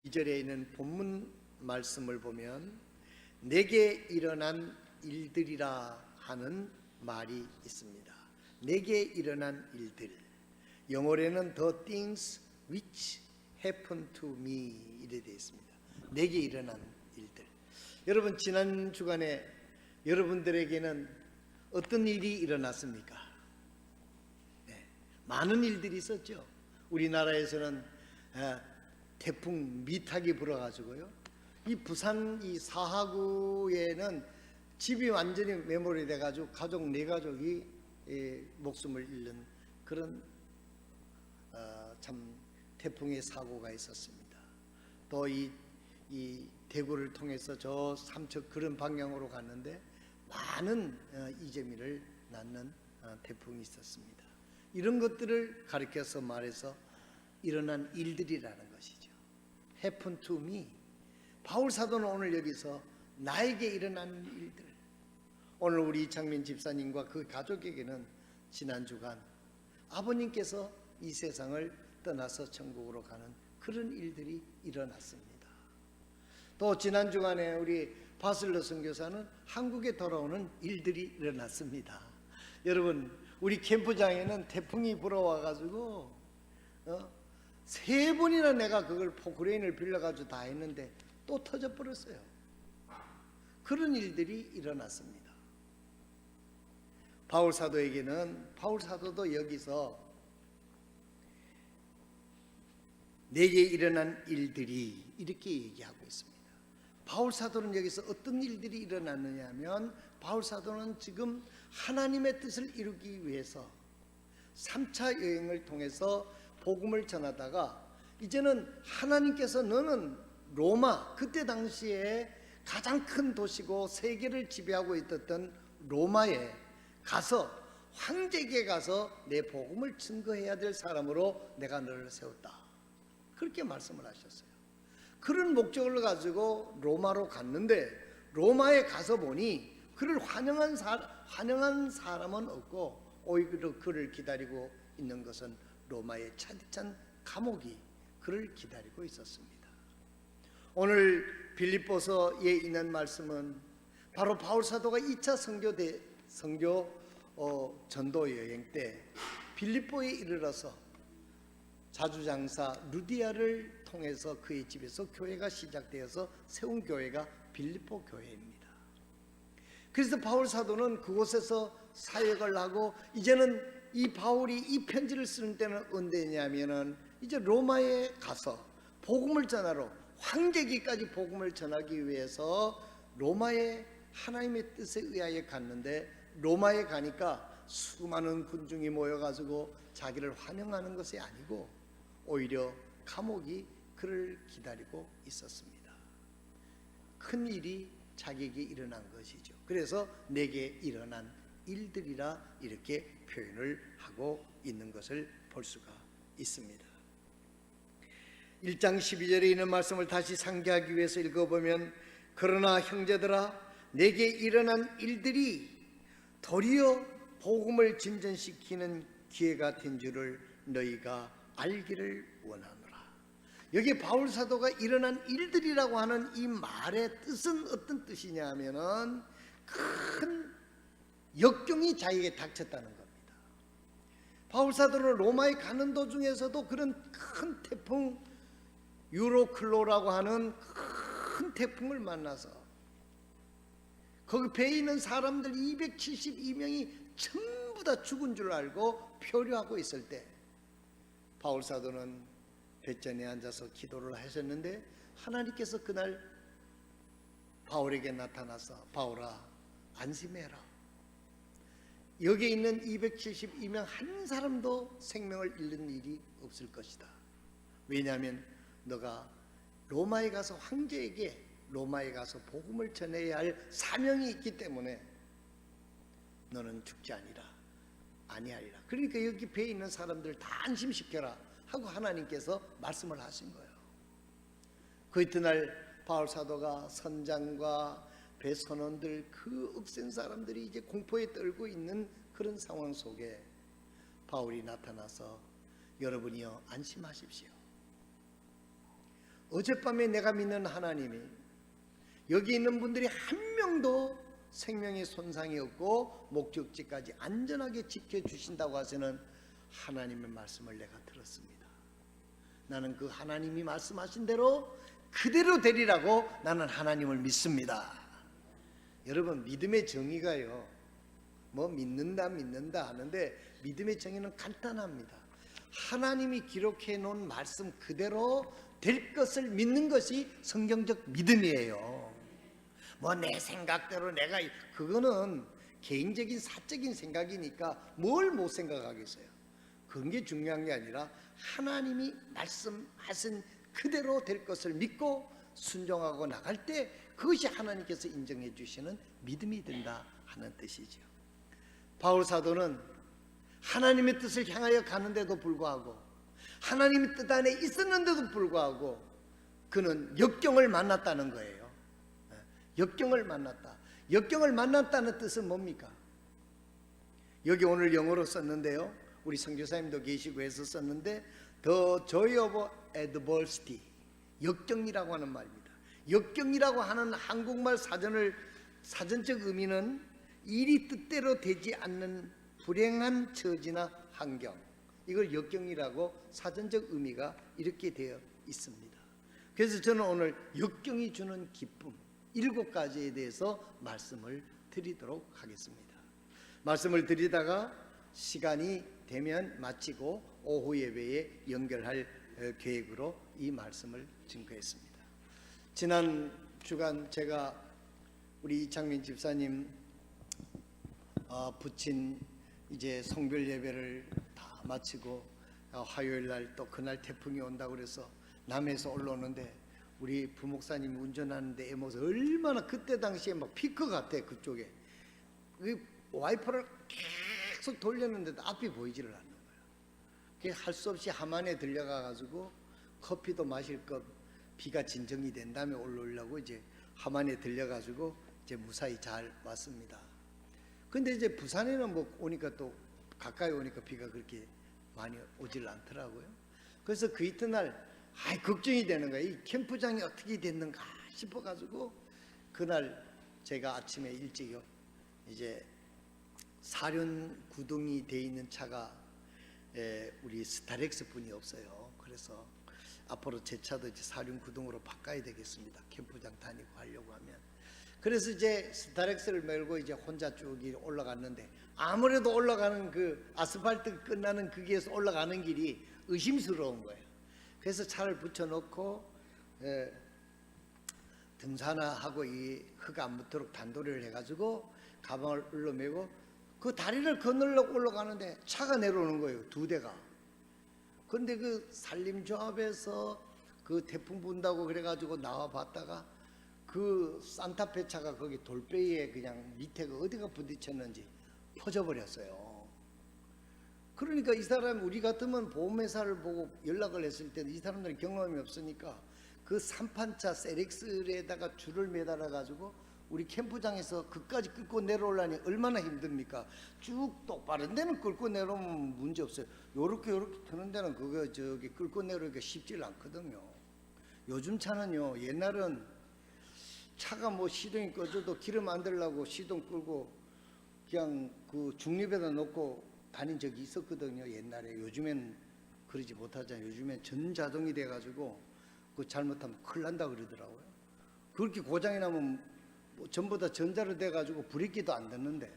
2절에 있는 본문 말씀을 보면 내게 일어난 일들이라 하는 말이 있습니다. 내게 일어난 일들, 영어로는 the things which happened to me 이래 되어 있습니다. 내게 일어난 일들. 여러분, 지난 주간에 여러분들에게는 어떤 일이 일어났습니까? 네, 많은 일들이 있었죠. 우리나라에서는 태풍 미탁이 불어가지고요, 이 부산 이 사하구에는 집이 완전히 매몰이 돼가지고 가족 4가족이 목숨을 잃는 그런 참 태풍의 사고가 있었습니다. 또 이 대구를 통해서 저 삼척 그런 방향으로 갔는데 많은 이재민을 낳는 태풍이 있었습니다. 이런 것들을 가리켜서 말해서 일어난 일들이라는 것이죠. Happen to me. 바울 사도는 오늘 여기서 나에게 일어난 일들, 오늘 우리 이창민 집사님과 그 가족에게는 지난 주간 아버님께서 이 세상을 떠나서 천국으로 가는 그런 일들이 일어났습니다. 또 지난 주간에 우리 바슬러 선교사는 한국에 돌아오는 일들이 일어났습니다. 여러분, 우리 캠프장에는 태풍이 불어와가지고 3번이나 내가 그걸 포크레인을 빌려가지고 다 했는데 또 터져버렸어요. 그런 일들이 일어났습니다. 바울 사도에게는, 바울 사도도 여기서 내게 일어난 일들이 이렇게 얘기하고 있습니다. 바울 사도는 여기서 어떤 일들이 일어났느냐 하면, 바울 사도는 지금 하나님의 뜻을 이루기 위해서 3차 여행을 통해서 복음을 전하다가 이제는 하나님께서 너는 로마, 그때 당시에 가장 큰 도시고 세계를 지배하고 있었던 로마에 가서, 황제에게 가서 내 복음을 증거해야 될 사람으로 내가 너를 세웠다, 그렇게 말씀을 하셨어요. 그런 목적을 가지고 로마로 갔는데 로마에 가서 보니 그를 환영한 사람은 없고 오히려 그를 기다리고 있는 것은 로마의 차디찬 감옥이 그를 기다리고 있었습니다. 오늘 빌립보서에 있는 말씀은 바로 바울 사도가 2차 선교 전도 여행 때 빌립보에 이르러서 자주장사 루디아를 통해서 그의 집에서 교회가 시작되어서 세운 교회가 빌립보 교회입니다. 그래서 바울 사도는 그곳에서 사역을 하고, 이제는 이 바울이 이 편지를 쓰는 때는 언제냐면은 이제 로마에 가서 복음을 전하러, 황제기까지 복음을 전하기 위해서 로마에 하나님의 뜻에 의하여 갔는데, 로마에 가니까 수많은 군중이 모여가지고 자기를 환영하는 것이 아니고 오히려 감옥이 그를 기다리고 있었습니다. 큰 일이 자기에게 일어난 것이죠. 그래서 내게 일어난 일들이라 이렇게 표현을 하고 있는 것을 볼 수가 있습니다. 1장 12절에 있는 말씀을 다시 상기하기 위해서 읽어보면, 그러나 형제들아, 내게 일어난 일들이 도리어 복음을 진전시키는 기회가 된 줄을 너희가 알기를 원하노라. 여기 바울 사도가 일어난 일들이라고 하는 이 말의 뜻은 어떤 뜻이냐 하면은 큰 역경이 자기에게 닥쳤다는 겁니다. 바울 사도는 로마에 가는 도중에서도 그런 큰 태풍 유로클로라고 하는 큰 태풍을 만나서 거기 배에 있는 사람들 272명이 전부 다 죽은 줄 알고 표류하고 있을 때 바울 사도는 뱃전에 앉아서 기도를 하셨는데, 하나님께서 그날 바울에게 나타나서 바울아, 안심해라. 여기에 있는 272명 한 사람도 생명을 잃는 일이 없을 것이다. 왜냐하면 너가 로마에 가서 황제에게 로마에 가서 복음을 전해야 할 사명이 있기 때문에 너는 죽지 아니하리라. 그러니까 여기 배에 있는 사람들 다 안심시켜라 하고 하나님께서 말씀을 하신 거예요. 그 이튿날 바울 사도가 선장과 배 선원들, 그 억센 사람들이 이제 공포에 떨고 있는 그런 상황 속에 바울이 나타나서 여러분이여 안심하십시오. 어젯밤에 내가 믿는 하나님이 여기 있는 분들이 한 명도 생명의 손상이 없고 목적지까지 안전하게 지켜주신다고 하시는 하나님의 말씀을 내가 들었습니다. 나는 그 하나님이 말씀하신 대로 그대로 되리라고 나는 하나님을 믿습니다. 여러분, 믿음의 정의가요, 뭐 믿는다 하는데 믿음의 정의는 간단합니다. 하나님이 기록해 놓은 말씀 그대로 될 것을 믿는 것이 성경적 믿음이에요. 뭐 내 생각대로 내가, 그거는 개인적인 사적인 생각이니까 뭘 못 생각하겠어요. 그게 중요한 게 아니라 하나님이 말씀하신 그대로 될 것을 믿고 순종하고 나갈 때 그것이 하나님께서 인정해 주시는 믿음이 된다 하는 뜻이죠. 바울 사도는 하나님의 뜻을 향하여 가는데도 불구하고, 하나님의 뜻 안에 있었는데도 불구하고 그는 역경을 만났다는 거예요. 역경을 만났다. 역경을 만났다는 뜻은 뭡니까? 여기 오늘 영어로 썼는데요, 우리 선교사님도 계시고 해서 썼는데 The joy of adversity, 역경이라고 하는 말입니다. 역경이라고 하는 한국말 사전적 의미는 일이 뜻대로 되지 않는 불행한 처지나 환경, 이걸 역경이라고 사전적 의미가 이렇게 되어 있습니다. 그래서 저는 오늘 역경이 주는 기쁨 7가지에 대해서 말씀을 드리도록 하겠습니다. 말씀을 드리다가 시간이 되면 마치고 오후 예배에 연결할 계획으로 이 말씀을 증거했습니다. 지난 주간 제가 우리 이창민 집사님 부친 이제 성별 예배를 다 마치고 화요일 날 또 그날 태풍이 온다고 그래서 남해에서 올라오는데 우리 부목사님이 운전하는데 모습 얼마나 그때 당시에 막 피크 같아. 그쪽에 와이퍼를 계속 돌렸는데도 앞이 보이지를 않는 거예요. 할 수 없이 함안에 들려가 가지고 커피도 마실 것, 비가 진정이 된 다음에 올라오려고 이제 함안에 들려 가지고 이제 무사히 잘 왔습니다. 근데 이제 부산에는 뭐 오니까 또 가까이 오니까 비가 그렇게 많이 오질 않더라고요. 그래서 그 이튿날 걱정이 되는 거예요. 이 캠프장이 어떻게 됐는가 싶어가지고 그날 제가 아침에 일찍 이제 사륜구동이 돼 있는 차가 우리 스타렉스 분이 없어요. 그래서 앞으로 제 차도 이제 사륜구동으로 바꿔야 되겠습니다. 캠프장 다니고 하려고 하면. 그래서 이제 스타렉스를 메고 이제 혼자 쭉 올라갔는데 아무래도 올라가는 그 아스팔트 끝나는 거기에서 올라가는 길이 의심스러운 거예요. 그래서 차를 붙여놓고 등산화하고 이 흙 안 묻도록 단도리를 해가지고 가방을 올려매고 그 다리를 건너려고 올라가는데 차가 내려오는 거예요. 2대가. 그런데 그 산림조합에서 그 태풍 분다고 그래가지고 나와봤다가 그 산타페 차가 거기 돌베이에 그냥 밑에가 어디가 부딪혔는지 퍼져버렸어요. 그러니까 이 사람, 우리 같으면 보험회사를 보고 연락을 했을 때는 이 사람들은 경험이 없으니까 그 삼판차 세렉스에다가 줄을 매달아 가지고 우리 캠프장에서 그까지 끌고 내려오려니 얼마나 힘듭니까? 쭉 똑바른 데는 끌고 내려오면 문제 없어요. 요렇게 트는 데는 그거 저기 끌고 내려오기가 쉽지 않거든요. 요즘 차는요, 옛날은 차가 뭐 시동이 꺼져도 기름 안 들려고 시동 끌고 그냥 그 중립에다 놓고 다닌 적이 있었거든요. 옛날에. 요즘엔 그러지 못하잖아요. 요즘엔 전자동이 돼가지고 그 잘못하면 큰일 난다 그러더라고요. 그렇게 고장이 나면 뭐 전부 다 전자로 돼가지고 브레이크도 안 듣는데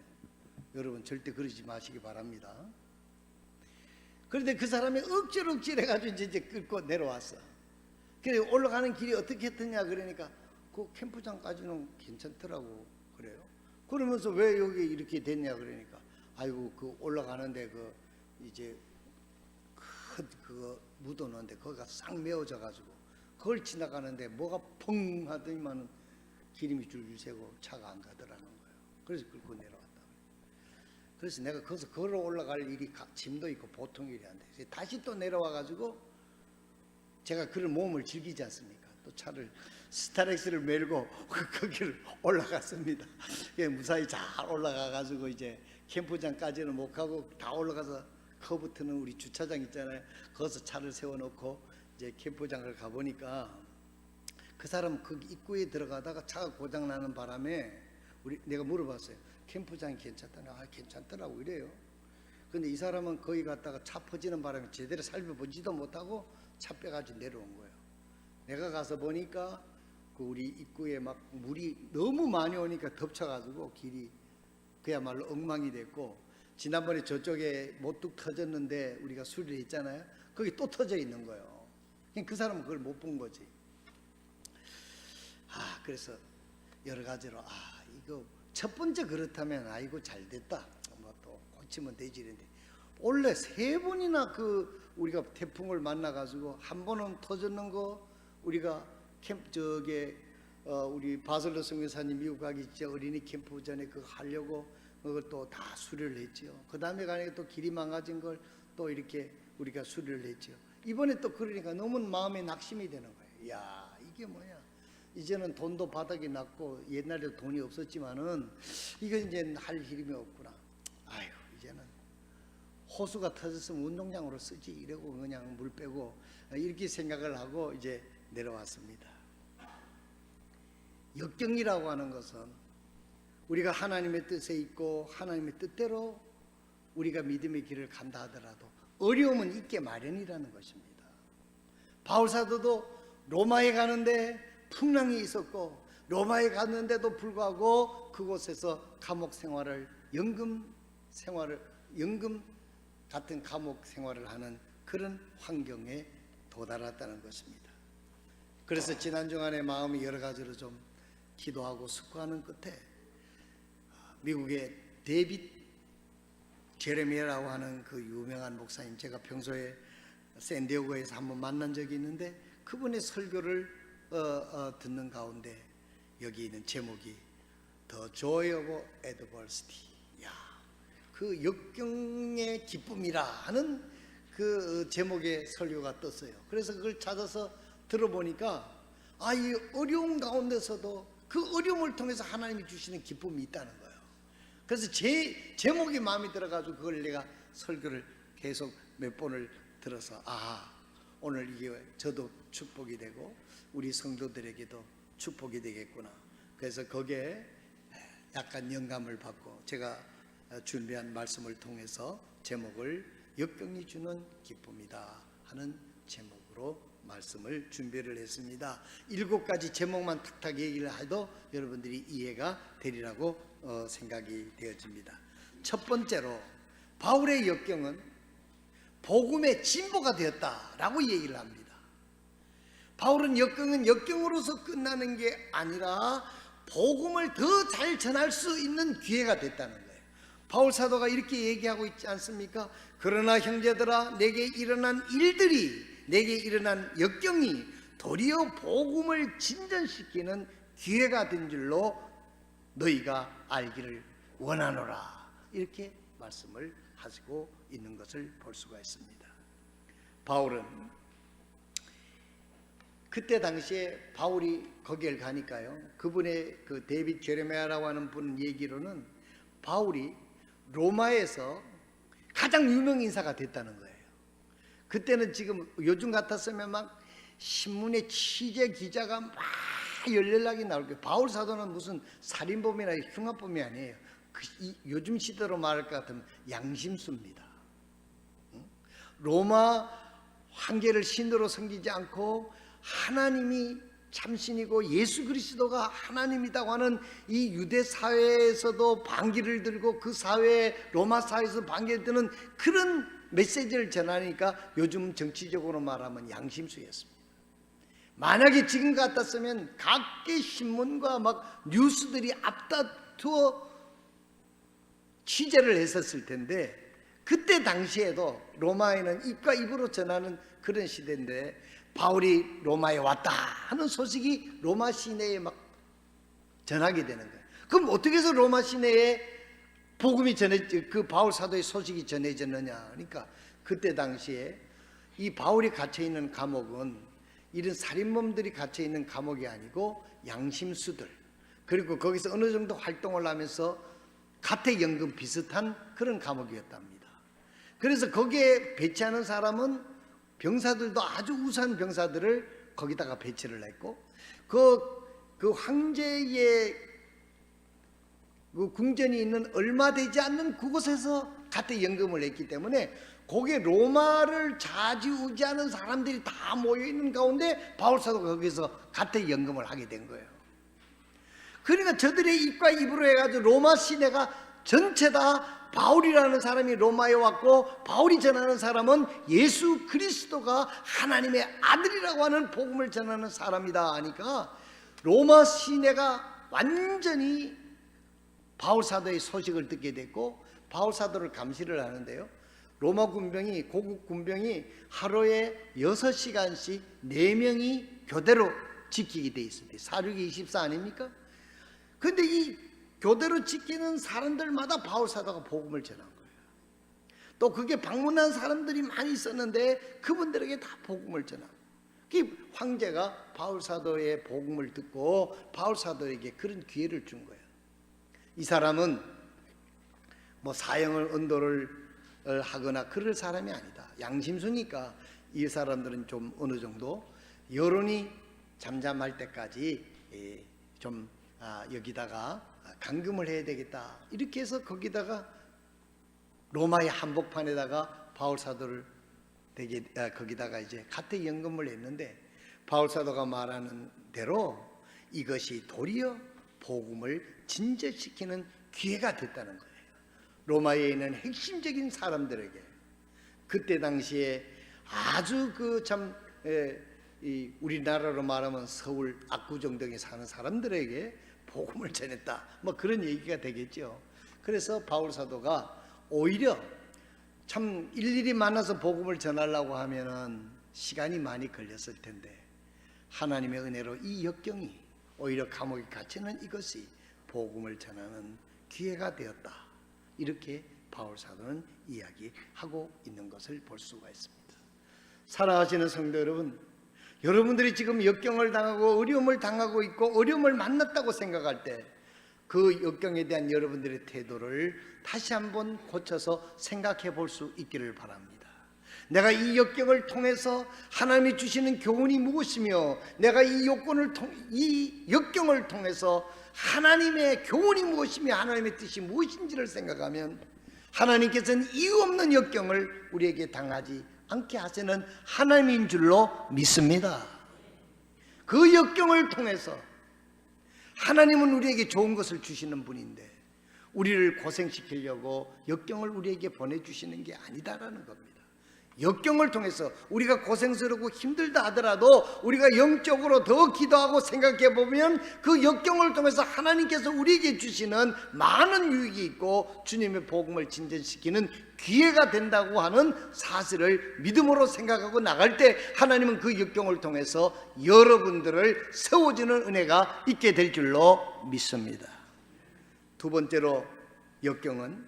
여러분 절대 그러지 마시기 바랍니다. 그런데 그 사람이 억지로 해가지고 이제 끌고 내려왔어. 그래 올라가는 길이 어떻게 했느냐 그러니까 그 캠프장까지는 괜찮더라고 그래요. 그러면서 왜 여기 이렇게 됐냐 그러니까 아이고 그 올라가는데 그 이제 큰 그거 묻어놓는데 거기가 싹 메어져 가지고 그걸 지나가는데 뭐가 펑 하더니만은 기름이 줄줄 새고 차가 안 가더라는 거예요. 그래서 끌고 내려왔다. 그래서 내가 거기서 걸어 올라갈 일이 짐도 있고 보통 일이 안 돼. 다시 또 내려와 가지고 제가 그런 모험을 즐기지 않습니까? 또 차를 스타렉스를 메고 거기를 올라갔습니다. 무사히 잘 올라가 가지고 이제 캠프장까지는 못 가고 다 올라가서 커브트는 우리 주차장 있잖아요. 거기서 차를 세워놓고 이제 캠프장을 가보니까 그 사람 그 입구에 들어가다가 차가 고장 나는 바람에 내가 물어봤어요. 캠프장이 괜찮다냐? 아, 괜찮더라고 이래요. 근데 이 사람은 거기 갔다가 차 퍼지는 바람에 제대로 살펴보지도 못하고 차 빼가지고 내려온 거예요. 내가 가서 보니까 그 우리 입구에 막 물이 너무 많이 오니까 덮쳐가지고 길이 그야말로 엉망이 됐고, 지난번에 저쪽에 모뚝 터졌는데 우리가 수리를 했잖아요. 거기 또 터져 있는 거예요. 그 사람은 그걸 못 본 거지. 그래서 여러 가지로 이거 첫 번째 그렇다면 아이고 잘 됐다, 뭐 또 고치면 되지 이랬는데, 원래 3번이나 그 우리가 태풍을 만나가지고 한 번은 터졌는 거 우리가 우리 바슬로 선교사님 미국 가기 전 어린이 캠프 전에 그거 하려고 그걸 또 다 수리를 했죠. 그 다음에 가니까 또 길이 망가진 걸 또 이렇게 우리가 수리를 했죠. 이번에 또 그러니까 너무 마음에 낙심이 되는 거예요. 야, 이게 뭐야? 이제는 돈도 바닥이 났고, 옛날에도 돈이 없었지만은 이건 이제 할 힘이 없구나. 아유, 이제는 호수가 터졌으면 운동장으로 쓰지 이러고 그냥 물 빼고 이렇게 생각을 하고 이제 내려왔습니다. 역경이라고 하는 것은 우리가 하나님의 뜻에 있고 하나님의 뜻대로 우리가 믿음의 길을 간다 하더라도 어려움은 있게 마련이라는 것입니다. 바울 사도도 로마에 가는데 풍랑이 있었고, 로마에 갔는데도 불구하고 그곳에서 감옥 생활을 연금 같은 감옥 생활을 하는 그런 환경에 도달했다는 것입니다. 그래서 지난 주간에 마음이 여러 가지로 좀 기도하고 숙고하는 끝에 미국의 데이빗 제레미야라고 하는 그 유명한 목사님, 제가 평소에 샌디에고에서 한번 만난 적이 있는데 그분의 설교를 듣는 가운데 여기 있는 제목이 The Joy of Adversity, 그 역경의 기쁨이라 하는 그 제목의 설교가 떴어요. 그래서 그걸 찾아서 들어보니까 이 어려운 가운데서도 그 어려움을 통해서 하나님이 주시는 기쁨이 있다는 거예요. 그래서 제목이 마음에 들어가지고 그걸 내가 설교를 계속 몇 번을 들어서 오늘 이게 저도 축복이 되고 우리 성도들에게도 축복이 되겠구나. 그래서 거기에 약간 영감을 받고 제가 준비한 말씀을 통해서 제목을 역경이 주는 기쁨이다 하는 제목으로 말씀을 준비를 했습니다. 7가지 제목만 탁탁 얘기를 해도 여러분들이 이해가 되리라고 생각이 되어집니다. 첫 번째로 바울의 역경은 복음의 진보가 되었다라고 얘기를 합니다. 바울은 역경은 역경으로서 끝나는 게 아니라 복음을 더 잘 전할 수 있는 기회가 됐다는 거예요. 바울 사도가 이렇게 얘기하고 있지 않습니까? 그러나 형제들아, 내게 일어난 역경이 도리어 복음을 진전시키는 기회가 된 줄로 너희가 알기를 원하노라, 이렇게 말씀을 하시고 있는 것을 볼 수가 있습니다. 바울은 그때 당시에 바울이 거기를 가니까요, 그분의 그 데이빗 제레미야라고 하는 분 얘기로는 바울이 로마에서 가장 유명 인사가 됐다는 거예요. 그때는 지금 요즘 같았으면 막 신문에 취재 기자가 막 열렬하게 나올 거예요. 바울 사도는 무슨 살인범이나 흉악범이 아니에요. 요즘 시대로 말할 것 같으면 양심수입니다. 로마 황제를 신으로 섬기지 않고 하나님이 참신이고 예수 그리스도가 하나님이라고 하는 이 유대 사회에서도 반기를 들고 그 사회, 로마 사회에서 반기를 드는 그런 메시지를 전하니까 요즘 정치적으로 말하면 양심수였습니다. 만약에 지금 같았으면 각계 신문과 막 뉴스들이 앞다투어 취재를 했었을 텐데, 그때 당시에도 로마에는 입과 입으로 전하는 그런 시대인데 바울이 로마에 왔다 하는 소식이 로마 시내에 막 전하게 되는 거예요. 그럼 어떻게 해서 로마 시내에 복음이 그 바울 사도의 소식이 전해졌느냐? 그러니까 그때 당시에 이 바울이 갇혀 있는 감옥은 이런 살인범들이 갇혀 있는 감옥이 아니고 양심수들, 그리고 거기서 어느 정도 활동을 하면서 가택연금 비슷한 그런 감옥이었답니다. 그래서 거기에 배치하는 사람은 병사들도 아주 우수한 병사들을 거기다가 배치를 했고, 그 황제의 그 궁전이 있는 얼마 되지 않는 그곳에서 가택 연금을 했기 때문에 거기에 로마를 좌지우지하는 사람들이 다 모여 있는 가운데 바울사도가 거기서 가택 연금을 하게 된 거예요. 그러니까 저들의 입과 입으로 해가지고 로마 시내가 전체 다 바울이라는 사람이 로마에 왔고 바울이 전하는 사람은 예수 그리스도가 하나님의 아들이라고 하는 복음을 전하는 사람이다 하니까 로마 시내가 완전히 바울사도의 소식을 듣게 됐고 바울사도를 감시를 하는데요, 로마 군병이, 고국 군병이 하루에 6시간씩 4명이 교대로 지키게 돼 있습니다. 사륙이 24 아닙니까? 근데 이 교대로 지키는 사람들마다 바울사도가 복음을 전한 거예요. 또 그게 방문한 사람들이 많이 있었는데 그분들에게 다 복음을 전하고, 그 황제가 바울사도의 복음을 듣고 바울사도에게 그런 기회를 준 거예요. 이 사람은 뭐 사형을 언도를 하거나 그럴 사람이 아니다. 양심수니까 이 사람들은 좀 어느 정도 여론이 잠잠할 때까지 좀 여기다가 감금을 해야 되겠다. 이렇게 해서 거기다가 로마의 한복판에다가 바울사도를 거기다가 이제 가택 연금을 했는데 바울사도가 말하는 대로 이것이 도리어 복음을 진전시키는 기회가 됐다는 거예요. 로마에 있는 핵심적인 사람들에게, 그때 당시에 아주 우리나라로 말하면 서울 압구정 등에 사는 사람들에게 복음을 전했다, 뭐 그런 얘기가 되겠죠. 그래서 바울사도가 오히려 참 일일이 만나서 복음을 전하려고 하면은 시간이 많이 걸렸을 텐데 하나님의 은혜로 이 역경이, 오히려 감옥에 갇히는 이것이 복음을 전하는 기회가 되었다, 이렇게 바울사도는 이야기하고 있는 것을 볼 수가 있습니다. 사랑하시는 성도 여러분, 여러분들이 지금 역경을 당하고 어려움을 당하고 있고 어려움을 만났다고 생각할 때 그 역경에 대한 여러분들의 태도를 다시 한번 고쳐서 생각해 볼 수 있기를 바랍니다. 내가 이 역경을 통해서 하나님이 주시는 교훈이 무엇이며, 내가 이 역경을 통해서 하나님의 교훈이 무엇이며 하나님의 뜻이 무엇인지를 생각하면 하나님께서는 이유 없는 역경을 우리에게 당하지 않게 하시는 하나님인 줄로 믿습니다. 그 역경을 통해서 하나님은 우리에게 좋은 것을 주시는 분인데 우리를 고생시키려고 역경을 우리에게 보내주시는 게 아니다라는 겁니다. 역경을 통해서 우리가 고생스럽고 힘들다 하더라도 우리가 영적으로 더 기도하고 생각해 보면 그 역경을 통해서 하나님께서 우리에게 주시는 많은 유익이 있고 주님의 복음을 진전시키는 기회가 된다고 하는 사실을 믿음으로 생각하고 나갈 때 하나님은 그 역경을 통해서 여러분들을 세워주는 은혜가 있게 될 줄로 믿습니다. 두 번째로, 역경은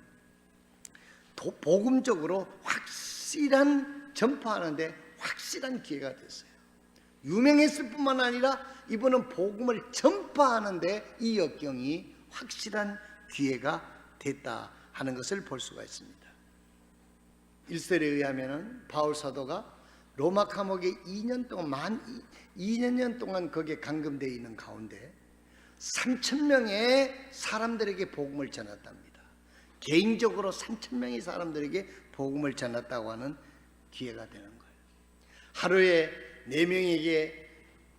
복음적으로 확실한 전파하는데 확실한 기회가 됐어요. 유명했을 뿐만 아니라 이번은 복음을 전파하는데 이 역경이 확실한 기회가 됐다 하는 것을 볼 수가 있습니다. 일설에 의하면 바울 사도가 로마 감옥에 2년 동안 거기에 감금되어 있는 가운데 3,000명의 사람들에게 복음을 전했답니다. 개인적으로 3,000명의 사람들에게 복음을 전했다고 하는 기회가 되는 거예요. 하루에 4명에게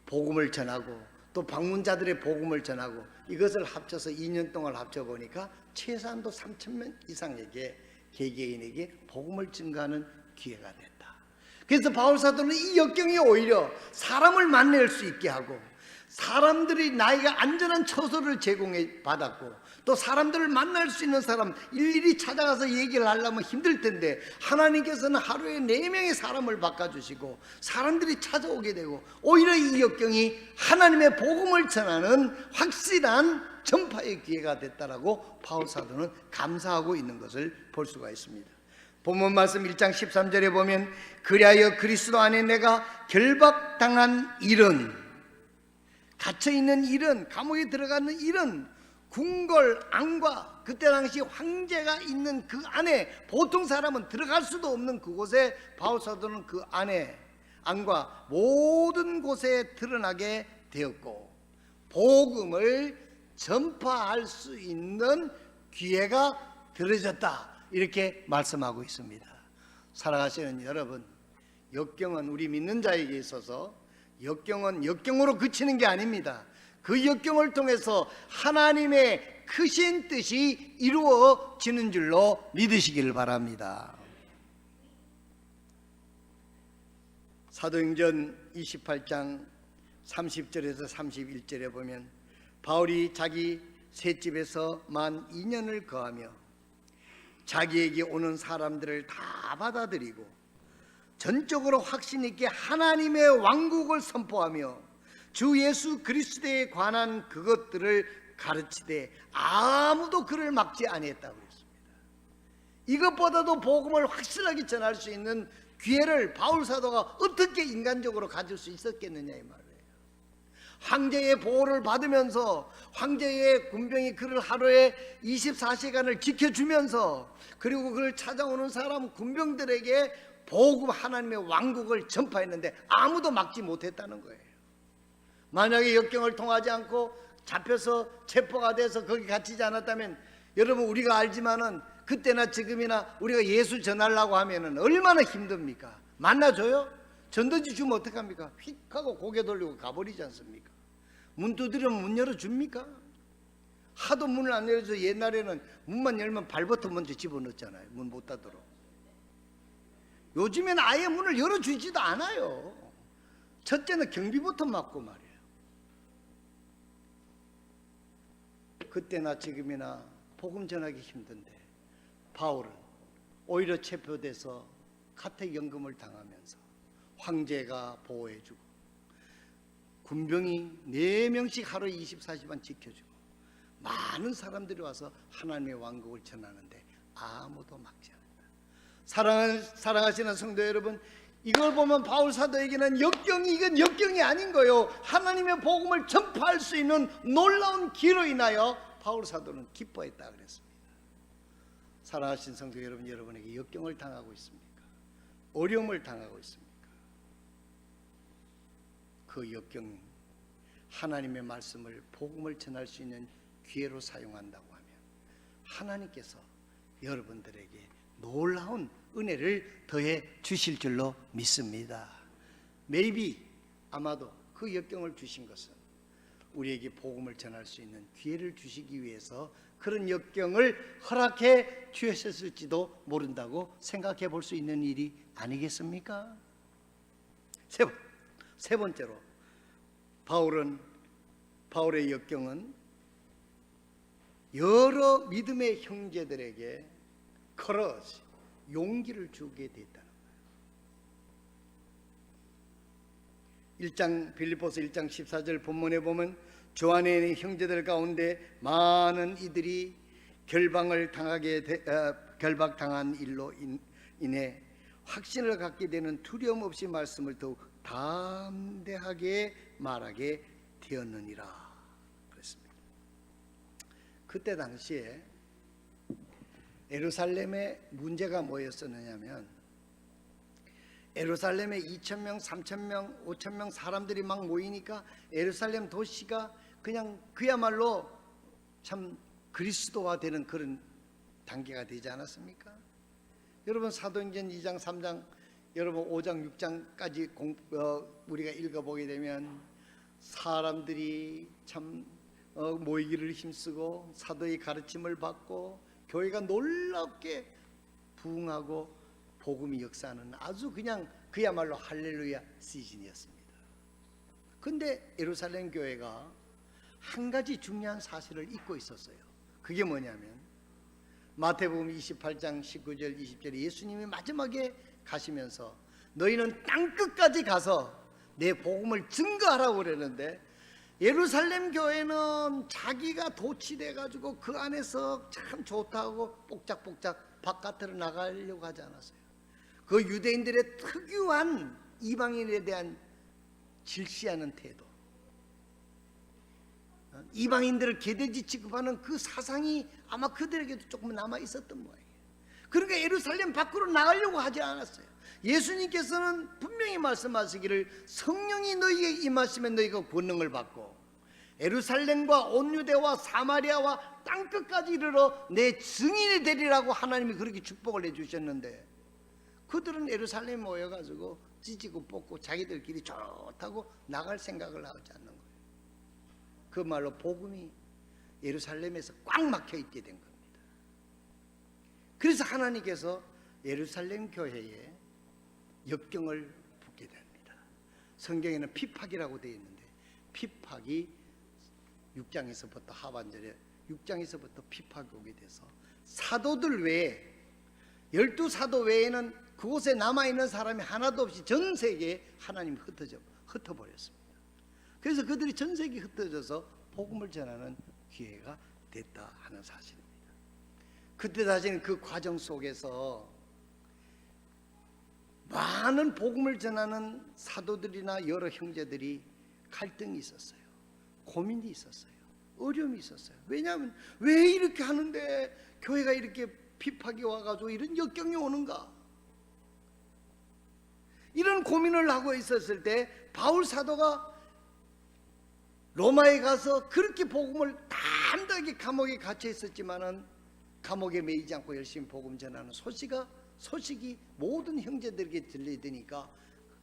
복음을 전하고 또 방문자들의 복음을 전하고 이것을 합쳐서 2년 동안 합쳐보니까 최소한도 3,000명 이상에게, 개개인에게 복음을 증거하는 기회가 됐다. 그래서 바울 사도는 이 역경이 오히려 사람을 만날 수 있게 하고 사람들이 나에게 안전한 처소를 제공해 받았고 또 사람들을 만날 수 있는 사람 일일이 찾아가서 얘기를 하려면 힘들 텐데 하나님께서는 하루에 4명의 사람을 바꿔주시고 사람들이 찾아오게 되고 오히려 이 역경이 하나님의 복음을 전하는 확실한 전파의 기회가 됐다라고 바울 사도는 감사하고 있는 것을 볼 수가 있습니다. 본문 말씀 1장 13절에 보면 그리하여 그리스도 안에 내가 결박당한 일은, 갇혀있는 일은, 감옥에 들어가는 일은 궁궐 안과 그때 당시 황제가 있는 그 안에 보통 사람은 들어갈 수도 없는 그곳에 바울 사도는 그 안에 안과 모든 곳에 드러나게 되었고 복음을 전파할 수 있는 기회가 들어졌다, 이렇게 말씀하고 있습니다. 살아가시는 여러분, 역경은 우리 믿는 자에게 있어서 역경은 역경으로 그치는 게 아닙니다. 그 역경을 통해서 하나님의 크신 뜻이 이루어지는 줄로 믿으시기를 바랍니다. 사도행전 28장 30절에서 31절에 보면 바울이 자기 셋집에서 만 2년을 거하며 자기에게 오는 사람들을 다 받아들이고 전적으로 확신 있게 하나님의 왕국을 선포하며 주 예수 그리스도에 관한 그것들을 가르치되 아무도 그를 막지 아니했다고 했습니다. 이것보다도 복음을 확실하게 전할 수 있는 기회를 바울 사도가 어떻게 인간적으로 가질 수 있었겠느냐 이 말이에요. 황제의 보호를 받으면서 황제의 군병이 그를 하루에 24시간을 지켜주면서 그리고 그를 찾아오는 사람 군병들에게 복음 하나님의 왕국을 전파했는데 아무도 막지 못했다는 거예요. 만약에 역경을 통하지 않고 잡혀서 체포가 돼서 거기 갇히지 않았다면 여러분 우리가 알지만은 그때나 지금이나 우리가 예수 전하려고 하면은 얼마나 힘듭니까? 만나줘요? 전도지 주면 어떡합니까? 휙 하고 고개 돌리고 가버리지 않습니까? 문 두드리면 문 열어줍니까? 하도 문을 안 열어줘서 옛날에는 문만 열면 발부터 먼저 집어넣었잖아요. 문 못 닫도록. 요즘에는 아예 문을 열어주지도 않아요. 첫째는 경비부터 맞고 말이에요. 그때나 지금이나 복음 전하기 힘든데 바울은 오히려 체포돼서 가택연금을 당하면서 황제가 보호해주고 군병이 4명씩 하루에 24시간 지켜주고 많은 사람들이 와서 하나님의 왕국을 전하는데 아무도 막지 않는다. 사랑하시는 성도 여러분, 이걸 보면 바울 사도에게는 이건 역경이 아닌 거예요. 하나님의 복음을 전파할 수 있는 놀라운 기로 인하여 바울 사도는 기뻐했다 그랬습니다. 사랑하신 성도 여러분, 여러분에게 역경을 당하고 있습니까? 어려움을 당하고 있습니까? 그 역경이 하나님의 말씀을 복음을 전할 수 있는 기회로 사용한다고 하면 하나님께서 여러분들에게 놀라운 은혜를 더해 주실 줄로 믿습니다. maybe 아마도 그 역경을 주신 것은 우리에게 복음을 전할 수 있는 기회를 주시기 위해서 그런 역경을 허락해 주셨을지도 모른다고 생각해 볼 수 있는 일이 아니겠습니까? 세 번째로 바울의 역경은 여러 믿음의 형제들에게 커러지, 용기를 주게 됐다는 거예요. 빌립보서 1장 14절 본문에 보면 주 안에 있는 형제들 가운데 많은 이들이 결박당한 일로 인해 확신을 갖게 되는 두려움 없이 말씀을 더욱 담대하게 말하게 되었느니라 그랬습니다. 그때 당시에 예루살렘의 문제가 뭐였었느냐면 예루살렘에 2,000명, 3,000명, 5,000명 사람들이 막 모이니까 예루살렘 도시가 그냥 그야말로 참 그리스도화 되는 그런 단계가 되지 않았습니까? 여러분 사도행전 2장, 3장, 여러분 5장, 6장까지 우리가 읽어보게 되면 사람들이 참 모이기를 힘쓰고 사도의 가르침을 받고 교회가 놀랍게 부흥하고 복음이 역사하는 아주 그냥 그야말로 할렐루야 시즌이었습니다. 근데 예루살렘 교회가 한 가지 중요한 사실을 잊고 있었어요. 그게 뭐냐면 마태복음 28장 19절 20절에 예수님이 마지막에 가시면서 너희는 땅끝까지 가서 내 복음을 증거하라고 그러는데 예루살렘 교회는 자기가 도취돼 가지고 그 안에서 참 좋다고 복작복작 바깥으로 나가려고 하지 않았어요. 그 유대인들의 특유한 이방인에 대한 질시하는 태도, 이방인들을 개돼지 취급하는 그 사상이 아마 그들에게도 조금 남아 있었던 모양이에요. 그러니까 예루살렘 밖으로 나가려고 하지 않았어요. 예수님께서는 분명히 말씀하시기를 성령이 너희에게 임하시면 너희가 권능을 받고 예루살렘과 온 유대와 사마리아와 땅끝까지 이르러 내 증인이 되리라고 하나님이 그렇게 축복을 해주셨는데, 그들은 예루살렘에 모여가지고 찢고 뽑고 자기들끼리 좋다고 나갈 생각을 하지 않는 거예요. 그 말로 복음이 예루살렘에서 꽉 막혀 있게 된 겁니다. 그래서 하나님께서 예루살렘 교회에 역경을 붓게 됩니다. 성경에는 피팍이라고 되어 있는데, 피팍이 6장에서부터 하반절에 6장에서부터 피팍이 오게 돼서 사도들 외에 12사도 외에는 그곳에 남아있는 사람이 하나도 없이 전 세계에 하나님이 흩어버렸습니다. 그래서 그들이 전 세계에 흩어져서 복음을 전하는 기회가 됐다 하는 사실입니다. 그때 다시는 그 과정 속에서 많은 복음을 전하는 사도들이나 여러 형제들이 갈등이 있었어요. 고민이 있었어요. 어려움이 있었어요. 왜냐하면 왜 이렇게 하는데 교회가 이렇게 비박이 와가지고 이런 역경이 오는가, 이런 고민을 하고 있었을 때 바울 사도가 로마에 가서 그렇게 복음을 담대하게 감옥에 갇혀 있었지만은 감옥에 매이지 않고 열심히 복음 전하는 소식이 모든 형제들에게 들리니까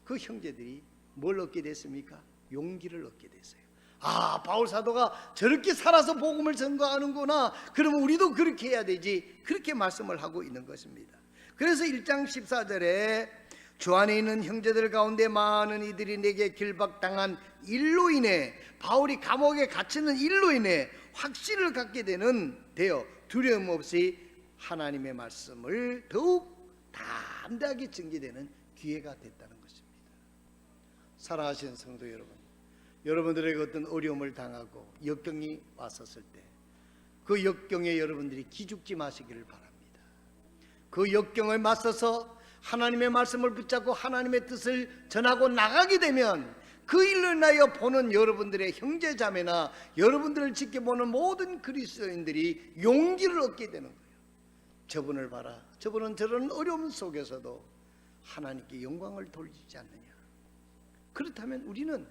그 형제들이 뭘 얻게 됐습니까? 용기를 얻게 됐어요. 아, 바울 사도가 저렇게 살아서 복음을 전거하는구나, 그러면 우리도 그렇게 해야 되지, 그렇게 말씀을 하고 있는 것입니다. 그래서 1장 14절에 주 안에 있는 형제들 가운데 많은 이들이 내게 길박당한 일로 인해, 바울이 감옥에 갇히는 일로 인해 확신을 갖게 되어 두려움 없이 하나님의 말씀을 더욱 담대하게 전개되는 기회가 됐다는 것입니다. 사랑하시는 성도 여러분, 여러분들에게 어떤 어려움을 당하고 역경이 왔었을 때 그 역경에 여러분들이 기죽지 마시기를 바랍니다. 그 역경을 맞서서 하나님의 말씀을 붙잡고 하나님의 뜻을 전하고 나가게 되면 그 일로 인하여 보는 여러분들의 형제자매나 여러분들을 지켜보는 모든 그리스도인들이 용기를 얻게 되는 거예요. 저분을 봐라, 저분은 저런 어려움 속에서도 하나님께 영광을 돌리지 않느냐, 그렇다면 우리는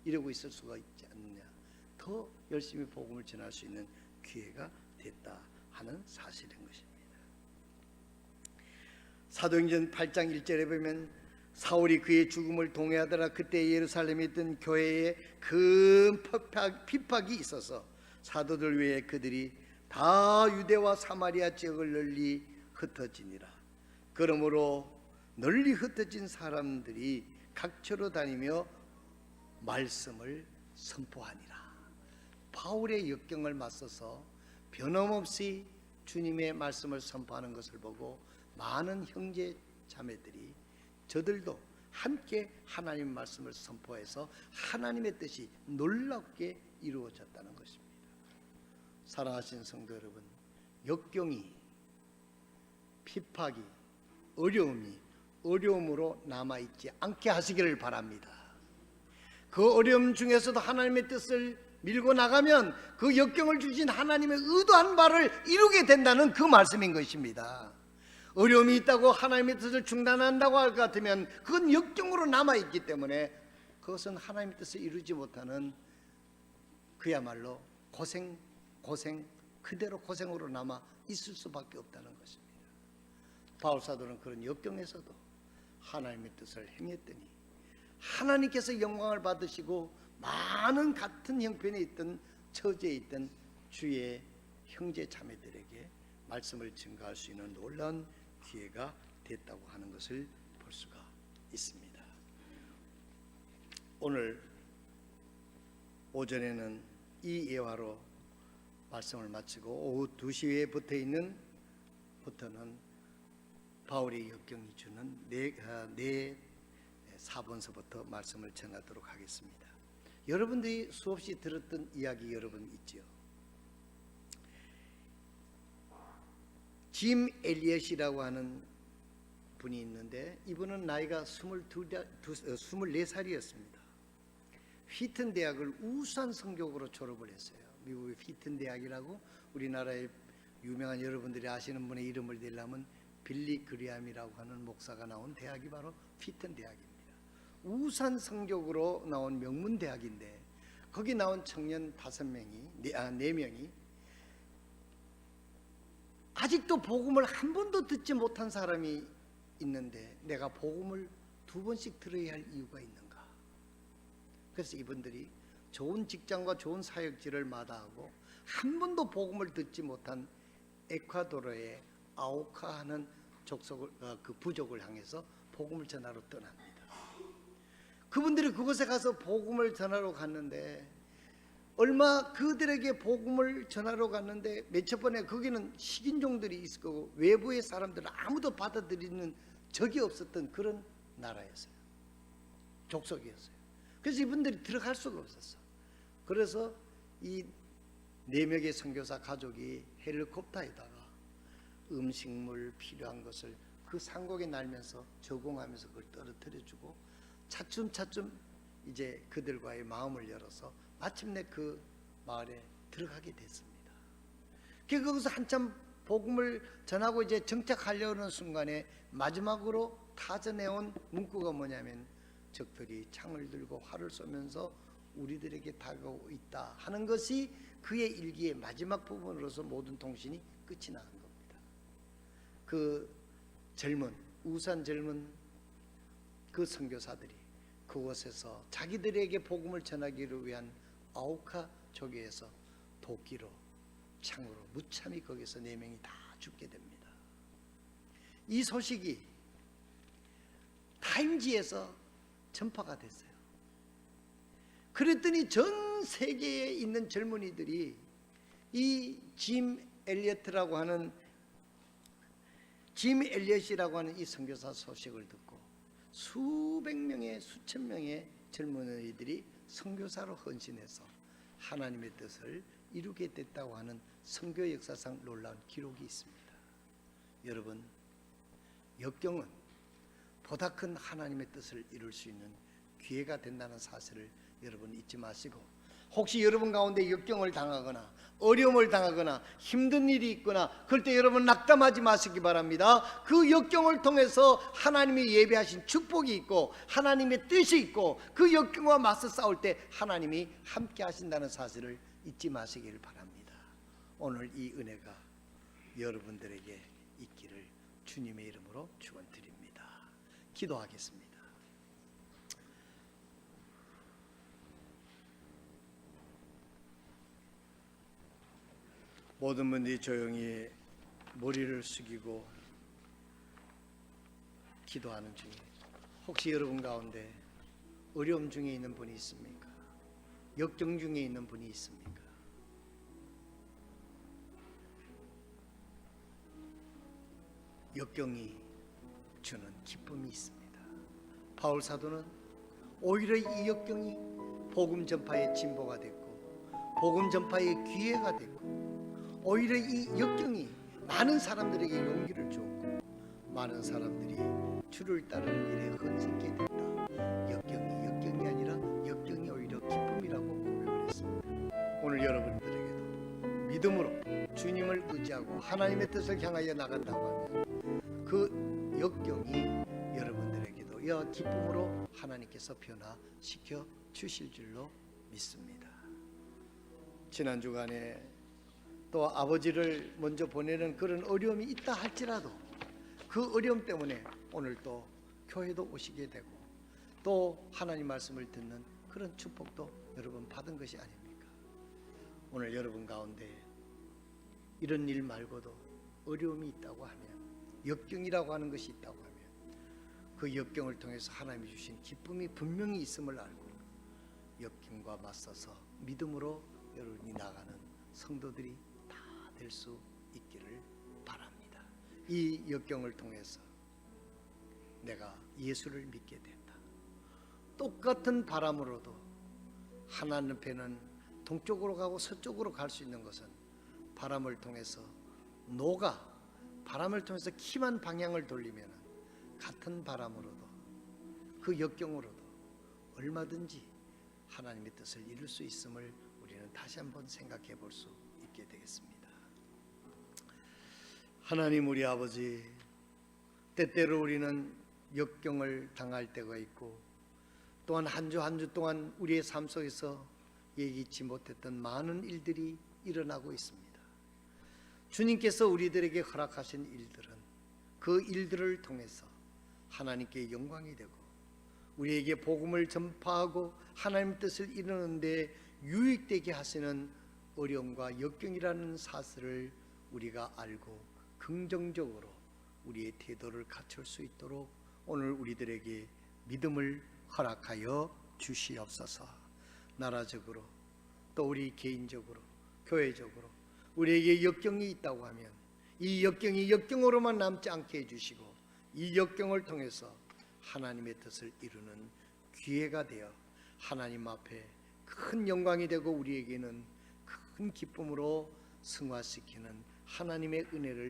이러고 있을 수가 있지 않느냐, 더 열심히 복음을 전할 수 있는 기회가 됐다 하는 사실인 것입니다. 사도행전 8장 1절에 보면 사울이 그의 죽음을 동의하더라. 그때 예루살렘에 있던 교회에 큰 핍박이 있어서 사도들 외에 그들이 다 유대와 사마리아 지역을 널리 흩어지니라. 그러므로 널리 흩어진 사람들이 각처로 다니며 말씀을 선포하니라. 바울의 역경을 맞서서 변함없이 주님의 말씀을 선포하는 것을 보고 많은 형제 자매들이 저들도 함께 하나님의 말씀을 선포해서 하나님의 뜻이 놀랍게 이루어졌다는 것입니다. 사랑하신 성도 여러분, 역경이, 핍박이, 어려움이 어려움으로 남아있지 않게 하시기를 바랍니다. 그 어려움 중에서도 하나님의 뜻을 밀고 나가면 그 역경을 주신 하나님의 의도한 바를 이루게 된다는 그 말씀인 것입니다. 어려움이 있다고 하나님의 뜻을 중단한다고 할 것 같으면 그건 역경으로 남아있기 때문에 그것은 하나님의 뜻을 이루지 못하는 그야말로 고생 그대로 고생으로 남아 있을 수밖에 없다는 것입니다. 바울 사도는 그런 역경에서도 하나님의 뜻을 행했더니 하나님께서 영광을 받으시고 많은 같은 형편에 있던 처지에 있던 주의 형제 자매들에게 말씀을 증거할 수 있는 놀라운 기회가 됐다고 하는 것을 볼 수가 있습니다. 오늘 오전에는 이 예화로 말씀을 마치고 오후 2시에 붙어는 바울의 역경이 주는 네 사본서부터 말씀을 전하도록 하겠습니다. 여러분들이 수없이 들었던 이야기 여러분 있지요. 짐 엘리엇이라고 하는 분이 있는데 이분은 나이가 24살이었습니다. 휘튼 대학을 우수한 성적으로 졸업을 했어요. 미국의 휘튼 대학이라고 우리나라의 유명한 여러분들이 아시는 분의 이름을 대려면 빌리 그리함이라고 하는 목사가 나온 대학이 바로 피튼 대학입니다. 우수한 성적으로 나온 명문 대학인데 거기 나온 청년 4명이 아직도 복음을 한 번도 듣지 못한 사람이 있는데 내가 복음을 2번씩 들어야 할 이유가 있는가? 그래서 이분들이 좋은 직장과 좋은 사역지를 마다하고 한 번도 복음을 듣지 못한 에콰도르의 아오카 하는 그 부족을 향해서 복음을 전하러 떠납니다. 그분들이 그곳에 가서 복음을 전하러 갔는데 그들에게 복음을 전하러 갔는데 몇 첫 번에 거기는 식인종들이 있을 거고 외부의 사람들은 아무도 받아들이는 적이 없었던 그런 나라였어요. 족속이었어요. 그래서 이분들이 들어갈 수가 없었어. 그래서 이 4명의 선교사 가족이 헬리콥터에다가 음식물 필요한 것을 그 산곡에 날면서 저공하면서 그걸 떨어뜨려주고 차츰차츰 이제 그들과의 마음을 열어서 마침내 그 마을에 들어가게 됐습니다. 거기서 한참 복음을 전하고 이제 정착하려는 순간에 마지막으로 타전해온 문구가 뭐냐면 적들이 창을 들고 활을 쏘면서 우리들에게 다가오고 있다 하는 것이 그의 일기의 마지막 부분으로서 모든 통신이 끝이 나는 겁니다. 그 우수한 젊은 그 선교사들이 그곳에서 자기들에게 복음을 전하기를 위한 아오카 조교에서 도끼로 창으로 무참히 거기서 4명이 다 죽게 됩니다. 이 소식이 타임지에서 전파가 됐어요. 그랬더니 전 세계에 있는 젊은이들이 이 짐 엘리엇이라고 하는 이 선교사 소식을 듣고 수백 명의 수천 명의 젊은이들이 선교사로 헌신해서 하나님의 뜻을 이루게 됐다고 하는 선교 역사상 놀라운 기록이 있습니다. 여러분, 역경은 보다 큰 하나님의 뜻을 이룰 수 있는 기회가 된다는 사실을 여러분 잊지 마시고, 혹시 여러분 가운데 역경을 당하거나 어려움을 당하거나 힘든 일이 있거나 그럴 때 여러분 낙담하지 마시기 바랍니다. 그 역경을 통해서 하나님이 예비하신 축복이 있고 하나님의 뜻이 있고 그 역경과 맞서 싸울 때 하나님이 함께 하신다는 사실을 잊지 마시기를 바랍니다. 오늘 이 은혜가 여러분들에게 있기를 주님의 이름으로 축원드립니다. 기도하겠습니다. 모든 분들이 조용히 머리를 숙이고 기도하는 중에 혹시 여러분 가운데 어려움 중에 있는 분이 있습니까? 역경 중에 있는 분이 있습니까? 역경이 주는 기쁨이 있습니다. 바울 사도는 오히려 이 역경이 복음 전파의 진보가 됐고 복음 전파의 기회가 됐고 오히려 이 역경이 많은 사람들에게 용기를 주었고 많은 사람들이 주를 따르는 일에 헌신케 됐다. 역경이 아니라 역경이 오히려 기쁨이라고 고백을 했습니다. 오늘 여러분들에게도 믿음으로 주님을 의지하고 하나님의 뜻을 향하여 나간다고 하면 그 역경이 여러분들에게도 이 기쁨으로 하나님께서 변화시켜 주실 줄로 믿습니다. 지난 주간에 또 아버지를 먼저 보내는 그런 어려움이 있다 할지라도 그 어려움 때문에 오늘 또 교회도 오시게 되고 또 하나님 말씀을 듣는 그런 축복도 여러분 받은 것이 아닙니까? 오늘 여러분 가운데 이런 일 말고도 어려움이 있다고 하면 역경이라고 하는 것이 있다고 하면 그 역경을 통해서 하나님이 주신 기쁨이 분명히 있음을 알고 역경과 맞서서 믿음으로 여러분이 나가는 성도들이 될 수 있기를 바랍니다. 이 역경을 통해서 내가 예수를 믿게 된다. 똑같은 바람으로도 하나님 배는 동쪽으로 가고 서쪽으로 갈 수 있는 것은 바람을 통해서 바람을 통해서 키만 방향을 돌리면 같은 바람으로도 그 역경으로도 얼마든지 하나님의 뜻을 이룰 수 있음을 우리는 다시 한번 생각해 볼 수 있게 되겠습니다. 하나님 우리 아버지, 때때로 우리는 역경을 당할 때가 있고 또한 한 주 한 주 동안 우리의 삶 속에서 예기치 못했던 많은 일들이 일어나고 있습니다. 주님께서 우리들에게 허락하신 일들은 그 일들을 통해서 하나님께 영광이 되고 우리에게 복음을 전파하고 하나님 뜻을 이루는 데 유익되게 하시는 어려움과 역경이라는 사실을 우리가 알고 긍정적으로 우리의 태도를 갖출 수 있도록 오늘 우리들에게 믿음을 허락하여 주시옵소서. 나라적으로 또 우리 개인적으로 교회적으로 우리에게 역경이 있다고 하면 이 역경이 역경으로만 남지 않게 해주시고 이 역경을 통해서 하나님의 뜻을 이루는 기회가 되어 하나님 앞에 큰 영광이 되고 우리에게는 큰 기쁨으로 승화시키는 하나님의 은혜를